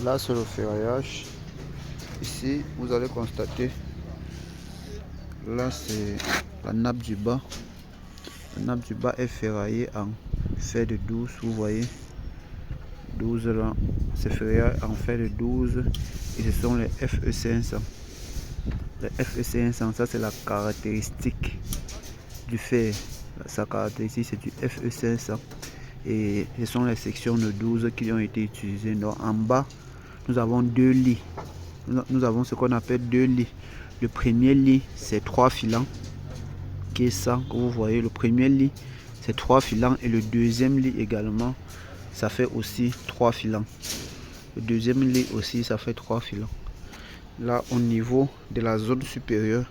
Là, c'est le ferraillage. Ici, vous allez constater, là, c'est la nappe du bas. La nappe du bas est ferraillée en fer de 12, vous voyez. 12 là, c'est ferraillé en fer de 12 et ce sont les FE500. Les FE500, ça c'est la caractéristique du fer. Sa caractéristique c'est du FE500 et ce sont les sections de 12 qui ont été utilisées. Donc en bas, nous avons deux lits. Nous avons ce qu'on appelle deux lits. Le premier lit, c'est 3 filants, qui est ça que vous voyez. Le premier lit, c'est 3 filants et le deuxième lit également, ça fait aussi 3 filants. Le deuxième lit aussi, ça fait 3 filants. Là, au niveau de la zone supérieure,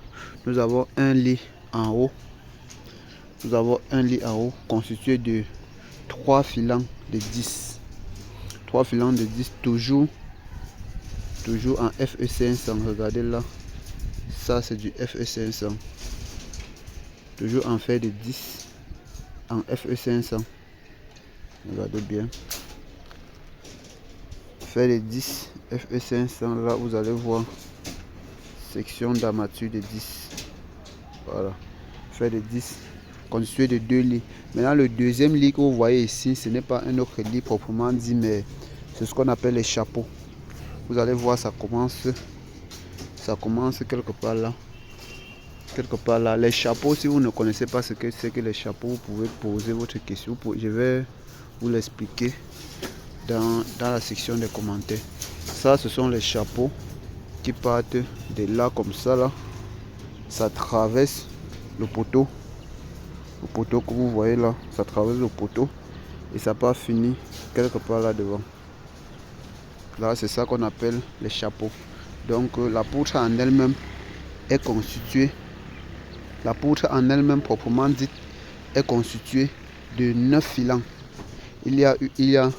nous avons un lit en haut. Nous avons un lit en haut constitué de 3 filants de 10. 3 filants de 10, toujours en FE500. Regardez là, ça c'est du FE500. Toujours en fer de 10 en FE500. Regardez bien. Fer de 10 FE500. Là, vous allez voir section d'armature de 10. Voilà. Fer de 10 constitué de 2 lits. Maintenant, le deuxième lit que vous voyez ici, ce n'est pas un autre lit proprement dit, mais c'est ce qu'on appelle les chapeaux. Vous allez voir, ça commence quelque part là. Quelque part là. Les chapeaux, si vous ne connaissez pas ce que c'est que les chapeaux, vous pouvez poser votre question. Je vais vous l'expliquer dans la section des commentaires. Ça, ce sont les chapeaux qui partent de là comme ça là. Ça traverse le poteau. Le poteau que vous voyez là, ça traverse le poteau et ça part finir quelque part là devant. Là, c'est ça qu'on appelle les chapeaux. Donc la poutre en elle-même est constituée, la poutre en elle-même proprement dite est constituée de 9 filants. Il y a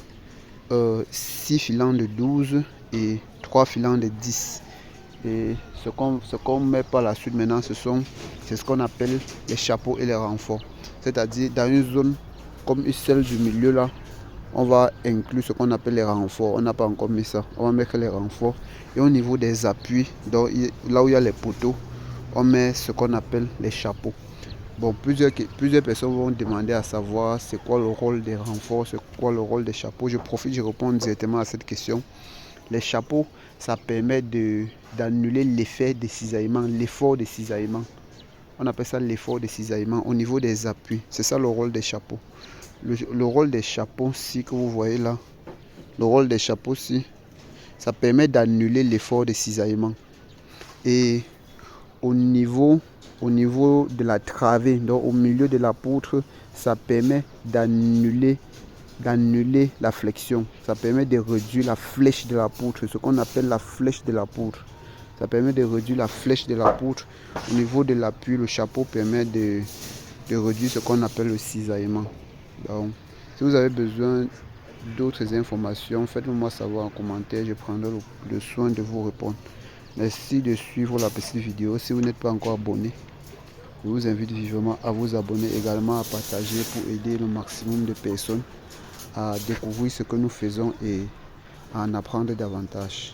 6 filants de 12 et 3 filants de 10. Et ce qu'on met par la suite maintenant, c'est ce qu'on appelle les chapeaux et les renforts. C'est-à-dire dans une zone comme celle du milieu là, on va inclure ce qu'on appelle les renforts. On n'a pas encore mis ça. On va mettre les renforts. Et au niveau des appuis, donc là où il y a les poteaux, on met ce qu'on appelle les chapeaux. Bon, plusieurs personnes vont demander à savoir c'est quoi le rôle des renforts, c'est quoi le rôle des chapeaux. Je profite, je réponds directement à cette question. Les chapeaux, ça permet d'annuler l'effet de cisaillement, l'effort de cisaillement. On appelle ça l'effort de cisaillement au niveau des appuis. C'est ça le rôle des chapeaux. Le rôle des chapeaux, si que vous voyez là, le rôle des chapeaux, si, ça permet d'annuler l'effort de cisaillement. Et au niveau de la travée, donc au milieu de la poutre, ça permet d'annuler la flexion. Ça permet de réduire la flèche de la poutre, ce qu'on appelle la flèche de la poutre. Ça permet de réduire la flèche de la poutre. Au niveau de l'appui, le chapeau permet de réduire ce qu'on appelle le cisaillement. Donc, si vous avez besoin d'autres informations, faites-moi savoir en commentaire. Je prendrai le soin de vous répondre. Merci de suivre la petite vidéo. Si vous n'êtes pas encore abonné, je vous invite vivement à vous abonner, également à partager pour aider le maximum de personnes à découvrir ce que nous faisons et à en apprendre davantage.